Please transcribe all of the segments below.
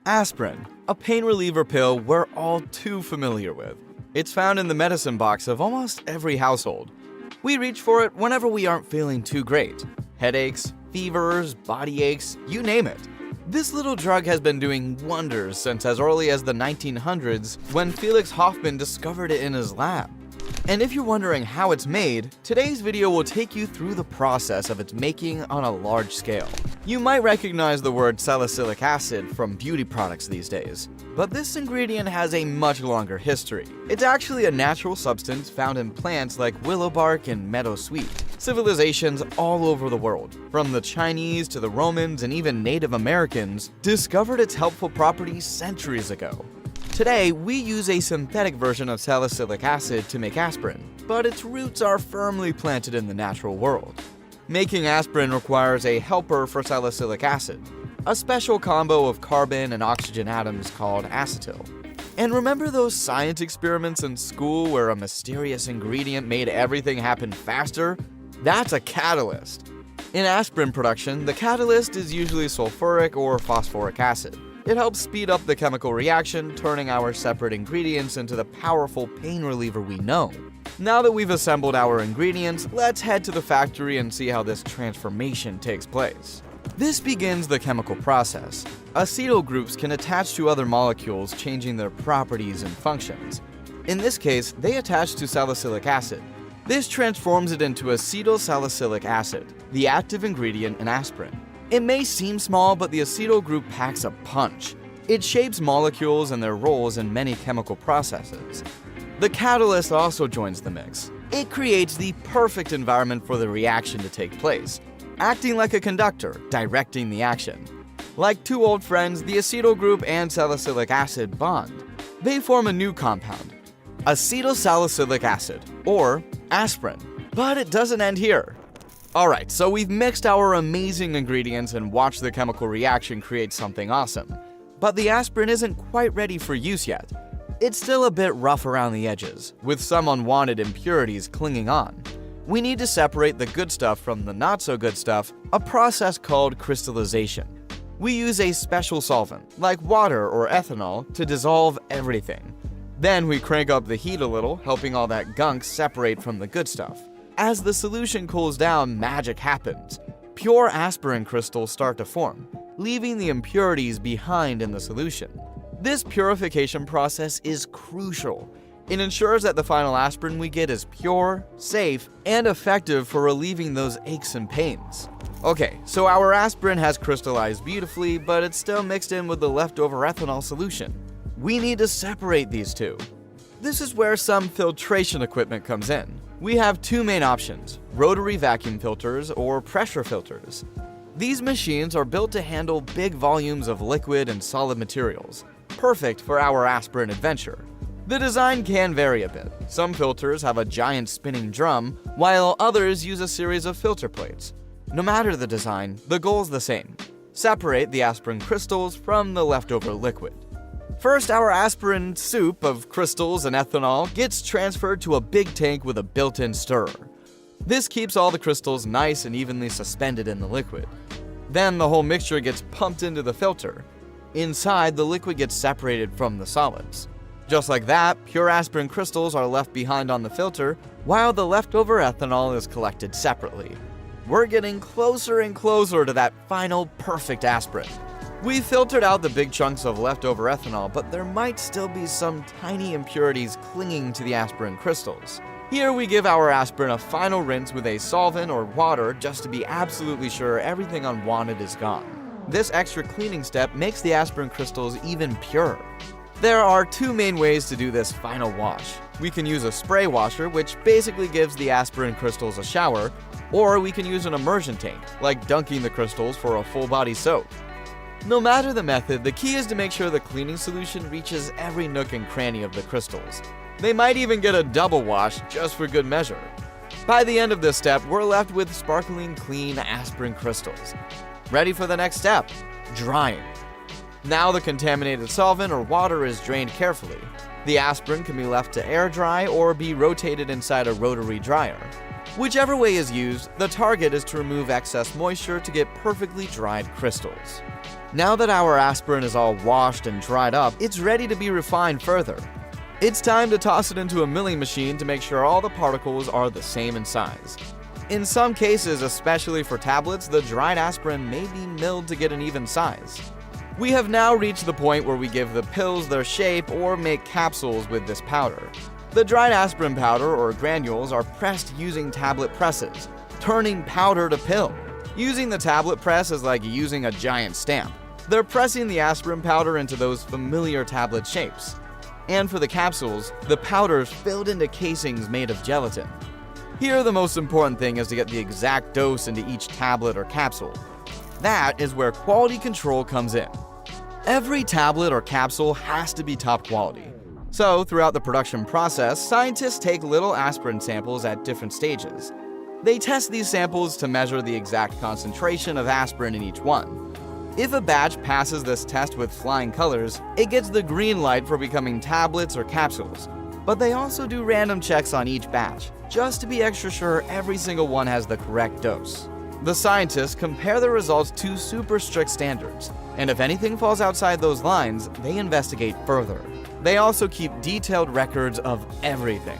Aspirin, a pain reliever pill we're all too familiar with. It's found in the medicine box of almost every household. We reach for it whenever we aren't feeling too great. Headaches, fevers, body aches, you name it. This little drug has been doing wonders since as early as the 1900s when Felix Hoffmann discovered it in his lab. And if you're wondering how it's made, today's video will take you through the process of its making on a large scale. You might recognize the word salicylic acid from beauty products these days, but this ingredient has a much longer history. It's actually a natural substance found in plants like willow bark and meadowsweet. Civilizations all over the world, from the Chinese to the Romans and even Native Americans, discovered its helpful properties centuries ago. Today, we use a synthetic version of salicylic acid to make aspirin, but its roots are firmly planted in the natural world. Making aspirin requires a helper for salicylic acid, a special combo of carbon and oxygen atoms called acetyl. And remember those science experiments in school where a mysterious ingredient made everything happen faster? That's a catalyst. In aspirin production, the catalyst is usually sulfuric or phosphoric acid. It helps speed up the chemical reaction, turning our separate ingredients into the powerful pain reliever we know. Now that we've assembled our ingredients, let's head to the factory and see how this transformation takes place. This begins the chemical process. Acetyl groups can attach to other molecules, changing their properties and functions. In this case, they attach to salicylic acid. This transforms it into acetyl salicylic acid, the active ingredient in aspirin. It may seem small, but the acetyl group packs a punch. It shapes molecules and their roles in many chemical processes. The catalyst also joins the mix. It creates the perfect environment for the reaction to take place, acting like a conductor, directing the action. Like two old friends, the acetyl group and salicylic acid bond. They form a new compound, acetyl salicylic acid, or aspirin. But it doesn't end here. Alright, so we've mixed our amazing ingredients and watched the chemical reaction create something awesome. But the aspirin isn't quite ready for use yet. It's still a bit rough around the edges, with some unwanted impurities clinging on. We need to separate the good stuff from the not so good stuff, a process called crystallization. We use a special solvent, like water or ethanol, to dissolve everything. Then we crank up the heat a little, helping all that gunk separate from the good stuff. As the solution cools down, magic happens. Pure aspirin crystals start to form, leaving the impurities behind in the solution. This purification process is crucial. It ensures that the final aspirin we get is pure, safe, and effective for relieving those aches and pains. Okay, so our aspirin has crystallized beautifully, but it's still mixed in with the leftover ethanol solution. We need to separate these two. This is where some filtration equipment comes in. We have two main options, rotary vacuum filters or pressure filters. These machines are built to handle big volumes of liquid and solid materials, perfect for our aspirin adventure. The design can vary a bit. Some filters have a giant spinning drum, while others use a series of filter plates. No matter the design, the goal is the same. Separate the aspirin crystals from the leftover liquid. First, our aspirin soup of crystals and ethanol gets transferred to a big tank with a built-in stirrer. This keeps all the crystals nice and evenly suspended in the liquid. Then the whole mixture gets pumped into the filter. Inside, the liquid gets separated from the solids. Just like that, pure aspirin crystals are left behind on the filter, while the leftover ethanol is collected separately. We're getting closer and closer to that final perfect aspirin. We've filtered out the big chunks of leftover ethanol, but there might still be some tiny impurities clinging to the aspirin crystals. Here we give our aspirin a final rinse with a solvent or water just to be absolutely sure everything unwanted is gone. This extra cleaning step makes the aspirin crystals even purer. There are two main ways to do this final wash. We can use a spray washer, which basically gives the aspirin crystals a shower, or we can use an immersion tank, like dunking the crystals for a full body soak. No matter the method, the key is to make sure the cleaning solution reaches every nook and cranny of the crystals. They might even get a double wash just for good measure. By the end of this step, we're left with sparkling clean aspirin crystals. Ready for the next step, drying. Now the contaminated solvent or water is drained carefully. The aspirin can be left to air dry or be rotated inside a rotary dryer. Whichever way is used, the target is to remove excess moisture to get perfectly dried crystals. Now that our aspirin is all washed and dried up, it's ready to be refined further. It's time to toss it into a milling machine to make sure all the particles are the same in size. In some cases, especially for tablets, the dried aspirin may be milled to get an even size. We have now reached the point where we give the pills their shape or make capsules with this powder. The dried aspirin powder or granules are pressed using tablet presses, turning powder to pill. Using the tablet press is like using a giant stamp. They're pressing the aspirin powder into those familiar tablet shapes. And for the capsules, the powder's filled into casings made of gelatin. Here, the most important thing is to get the exact dose into each tablet or capsule. That is where quality control comes in. Every tablet or capsule has to be top quality. So, throughout the production process, scientists take little aspirin samples at different stages. They test these samples to measure the exact concentration of aspirin in each one. If a batch passes this test with flying colors, it gets the green light for becoming tablets or capsules. But they also do random checks on each batch, just to be extra sure every single one has the correct dose. The scientists compare the results to super strict standards, and if anything falls outside those lines, they investigate further. They also keep detailed records of everything.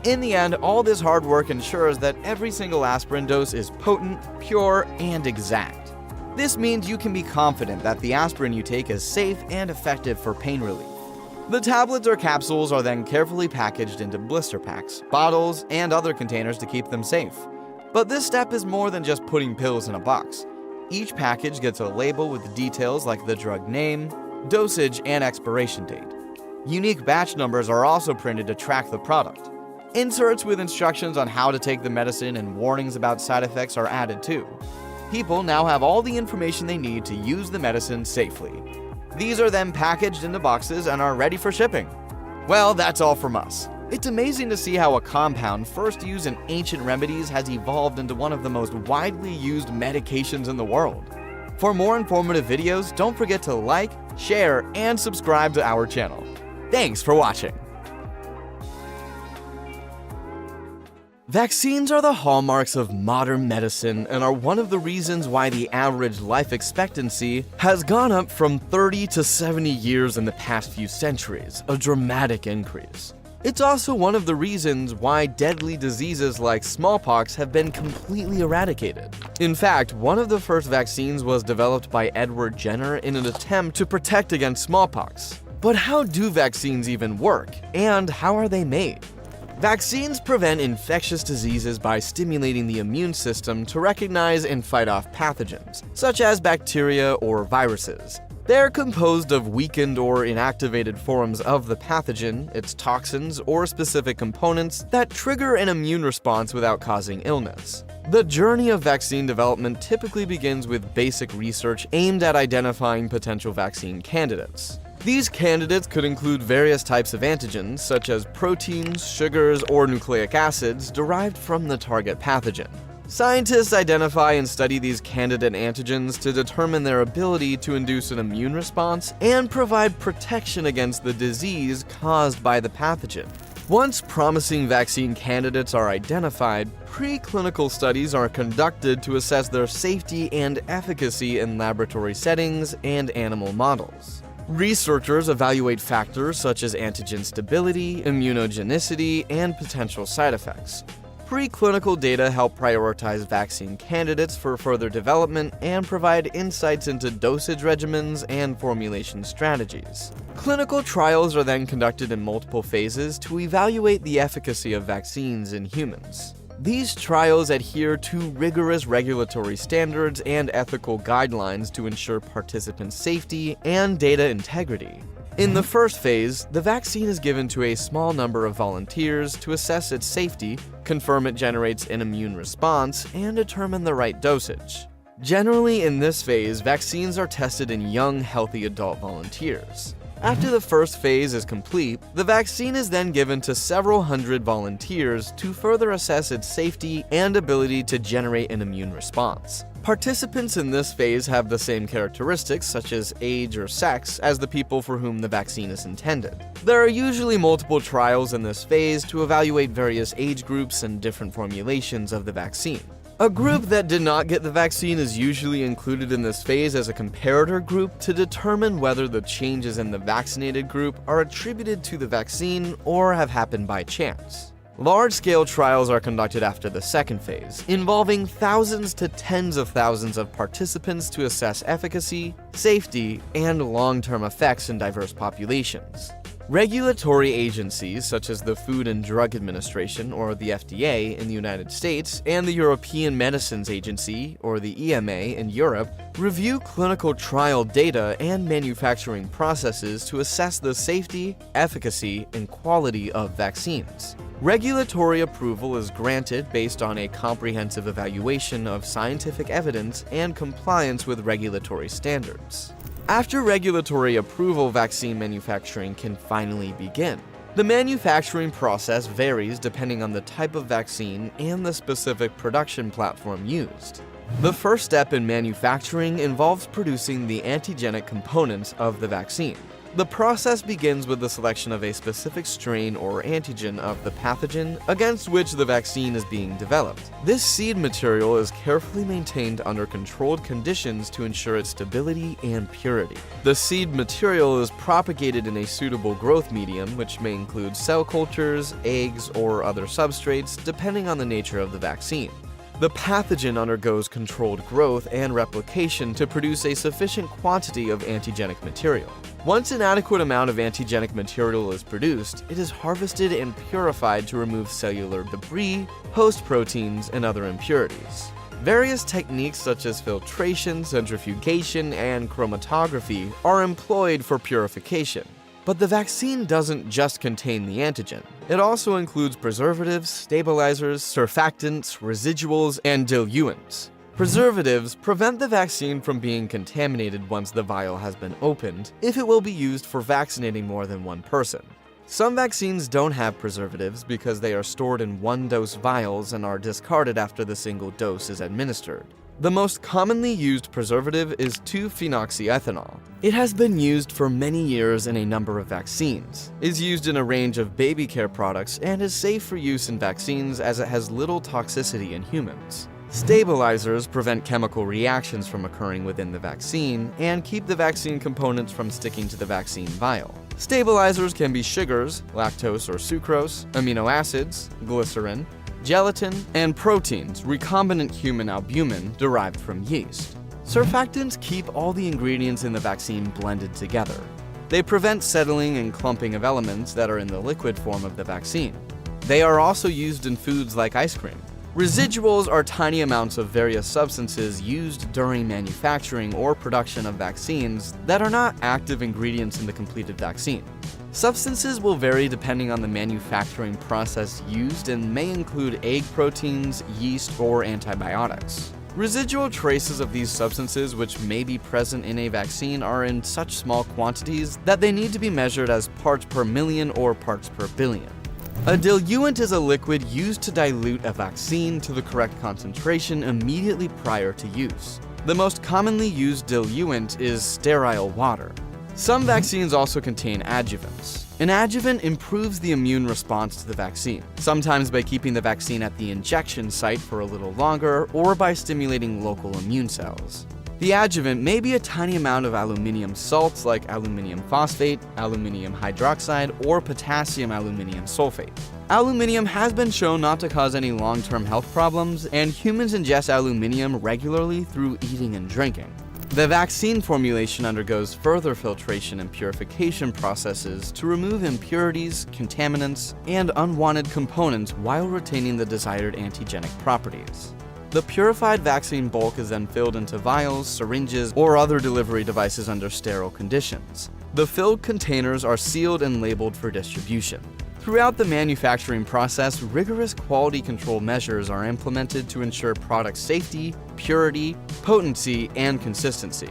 In the end, all this hard work ensures that every single aspirin dose is potent, pure, and exact. This means you can be confident that the aspirin you take is safe and effective for pain relief. The tablets or capsules are then carefully packaged into blister packs, bottles, and other containers to keep them safe. But this step is more than just putting pills in a box. Each package gets a label with details like the drug name, dosage, and expiration date. Unique batch numbers are also printed to track the product. Inserts with instructions on how to take the medicine and warnings about side effects are added too. People now have all the information they need to use the medicine safely. These are then packaged into boxes and are ready for shipping. Well, that's all from us. It's amazing to see how a compound first used in ancient remedies has evolved into one of the most widely used medications in the world. For more informative videos, don't forget to like, share, and subscribe to our channel. Thanks for watching. Vaccines are the hallmarks of modern medicine and are one of the reasons why the average life expectancy has gone up from 30 to 70 years in the past few centuries, a dramatic increase. It's also one of the reasons why deadly diseases like smallpox have been completely eradicated. In fact, one of the first vaccines was developed by Edward Jenner in an attempt to protect against smallpox. But how do vaccines even work, and how are they made? Vaccines prevent infectious diseases by stimulating the immune system to recognize and fight off pathogens, such as bacteria or viruses. They're composed of weakened or inactivated forms of the pathogen, its toxins, or specific components that trigger an immune response without causing illness. The journey of vaccine development typically begins with basic research aimed at identifying potential vaccine candidates. These candidates could include various types of antigens, such as proteins, sugars, or nucleic acids derived from the target pathogen. Scientists identify and study these candidate antigens to determine their ability to induce an immune response and provide protection against the disease caused by the pathogen. Once promising vaccine candidates are identified, preclinical studies are conducted to assess their safety and efficacy in laboratory settings and animal models. Researchers evaluate factors such as antigen stability, immunogenicity, and potential side effects. Preclinical data help prioritize vaccine candidates for further development and provide insights into dosage regimens and formulation strategies. Clinical trials are then conducted in multiple phases to evaluate the efficacy of vaccines in humans. These trials adhere to rigorous regulatory standards and ethical guidelines to ensure participant safety and data integrity. In the first phase, the vaccine is given to a small number of volunteers to assess its safety, confirm it generates an immune response, and determine the right dosage. Generally, in this phase, vaccines are tested in young, healthy adult volunteers. After the first phase is complete, the vaccine is then given to several hundred volunteers to further assess its safety and ability to generate an immune response. Participants in this phase have the same characteristics, such as age or sex, as the people for whom the vaccine is intended. There are usually multiple trials in this phase to evaluate various age groups and different formulations of the vaccine. A group that did not get the vaccine is usually included in this phase as a comparator group to determine whether the changes in the vaccinated group are attributed to the vaccine or have happened by chance. Large-scale trials are conducted after the second phase, involving thousands to tens of thousands of participants to assess efficacy, safety, and long-term effects in diverse populations. Regulatory agencies such as the Food and Drug Administration, or the FDA, in the United States, and the European Medicines Agency, or the EMA, in Europe, review clinical trial data and manufacturing processes to assess the safety, efficacy, and quality of vaccines. Regulatory approval is granted based on a comprehensive evaluation of scientific evidence and compliance with regulatory standards. After regulatory approval, vaccine manufacturing can finally begin. The manufacturing process varies depending on the type of vaccine and the specific production platform used. The first step in manufacturing involves producing the antigenic components of the vaccine. The process begins with the selection of a specific strain or antigen of the pathogen against which the vaccine is being developed. This seed material is carefully maintained under controlled conditions to ensure its stability and purity. The seed material is propagated in a suitable growth medium, which may include cell cultures, eggs, or other substrates, depending on the nature of the vaccine. The pathogen undergoes controlled growth and replication to produce a sufficient quantity of antigenic material. Once an adequate amount of antigenic material is produced, it is harvested and purified to remove cellular debris, host proteins, and other impurities. Various techniques such as filtration, centrifugation, and chromatography are employed for purification. But the vaccine doesn't just contain the antigen. It also includes preservatives, stabilizers, surfactants, residuals, and diluents. Preservatives prevent the vaccine from being contaminated once the vial has been opened, if it will be used for vaccinating more than one person. Some vaccines don't have preservatives because they are stored in one-dose vials and are discarded after the single dose is administered. The most commonly used preservative is 2-phenoxyethanol. It has been used for many years in a number of vaccines, is used in a range of baby care products, and is safe for use in vaccines as it has little toxicity in humans. Stabilizers prevent chemical reactions from occurring within the vaccine and keep the vaccine components from sticking to the vaccine vial. Stabilizers can be sugars, lactose or sucrose, amino acids, glycerin, gelatin, and proteins, recombinant human albumin derived from yeast. Surfactants keep all the ingredients in the vaccine blended together. They prevent settling and clumping of elements that are in the liquid form of the vaccine. They are also used in foods like ice cream. Residuals are tiny amounts of various substances used during manufacturing or production of vaccines that are not active ingredients in the completed vaccine. Substances will vary depending on the manufacturing process used and may include egg proteins, yeast, or antibiotics. Residual traces of these substances which may be present in a vaccine are in such small quantities that they need to be measured as parts per million or parts per billion. A diluent is a liquid used to dilute a vaccine to the correct concentration immediately prior to use. The most commonly used diluent is sterile water. Some vaccines also contain adjuvants. An adjuvant improves the immune response to the vaccine, sometimes by keeping the vaccine at the injection site for a little longer or by stimulating local immune cells. The adjuvant may be a tiny amount of aluminium salts like aluminium phosphate, aluminium hydroxide, or potassium aluminium sulfate. Aluminium has been shown not to cause any long-term health problems, and humans ingest aluminium regularly through eating and drinking. The vaccine formulation undergoes further filtration and purification processes to remove impurities, contaminants, and unwanted components while retaining the desired antigenic properties. The purified vaccine bulk is then filled into vials, syringes, or other delivery devices under sterile conditions. The filled containers are sealed and labeled for distribution. Throughout the manufacturing process, rigorous quality control measures are implemented to ensure product safety, purity, potency, and consistency.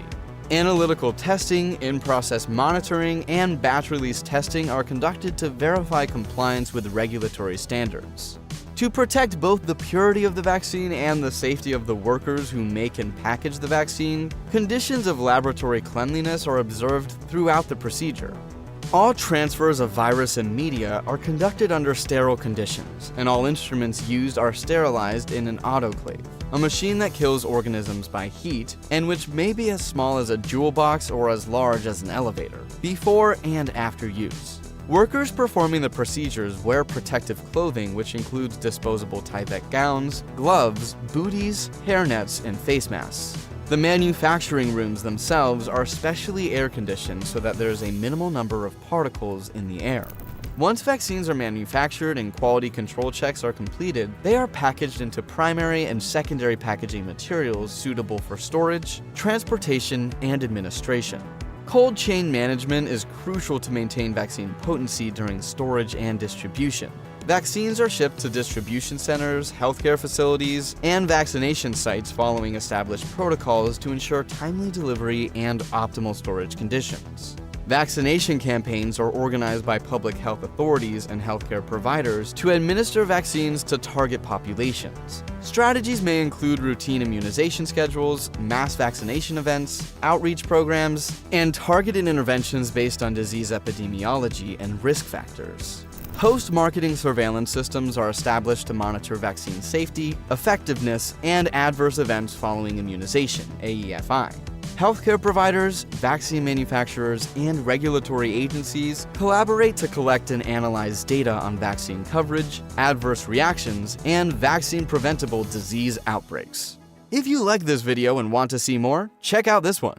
Analytical testing, in-process monitoring, and batch release testing are conducted to verify compliance with regulatory standards. To protect both the purity of the vaccine and the safety of the workers who make and package the vaccine, conditions of laboratory cleanliness are observed throughout the procedure. All transfers of virus and media are conducted under sterile conditions, and all instruments used are sterilized in an autoclave, a machine that kills organisms by heat and which may be as small as a jewel box or as large as an elevator, before and after use. Workers performing the procedures wear protective clothing which includes disposable Tyvek gowns, gloves, booties, hairnets, and face masks. The manufacturing rooms themselves are specially air-conditioned so that there is a minimal number of particles in the air. Once vaccines are manufactured and quality control checks are completed, they are packaged into primary and secondary packaging materials suitable for storage, transportation, and administration. Cold chain management is crucial to maintain vaccine potency during storage and distribution. Vaccines are shipped to distribution centers, healthcare facilities, and vaccination sites following established protocols to ensure timely delivery and optimal storage conditions. Vaccination campaigns are organized by public health authorities and healthcare providers to administer vaccines to target populations. Strategies may include routine immunization schedules, mass vaccination events, outreach programs, and targeted interventions based on disease epidemiology and risk factors. Post-marketing surveillance systems are established to monitor vaccine safety, effectiveness, and adverse events following immunization, AEFI. Healthcare providers, vaccine manufacturers, and regulatory agencies collaborate to collect and analyze data on vaccine coverage, adverse reactions, and vaccine-preventable disease outbreaks. If you like this video and want to see more, check out this one.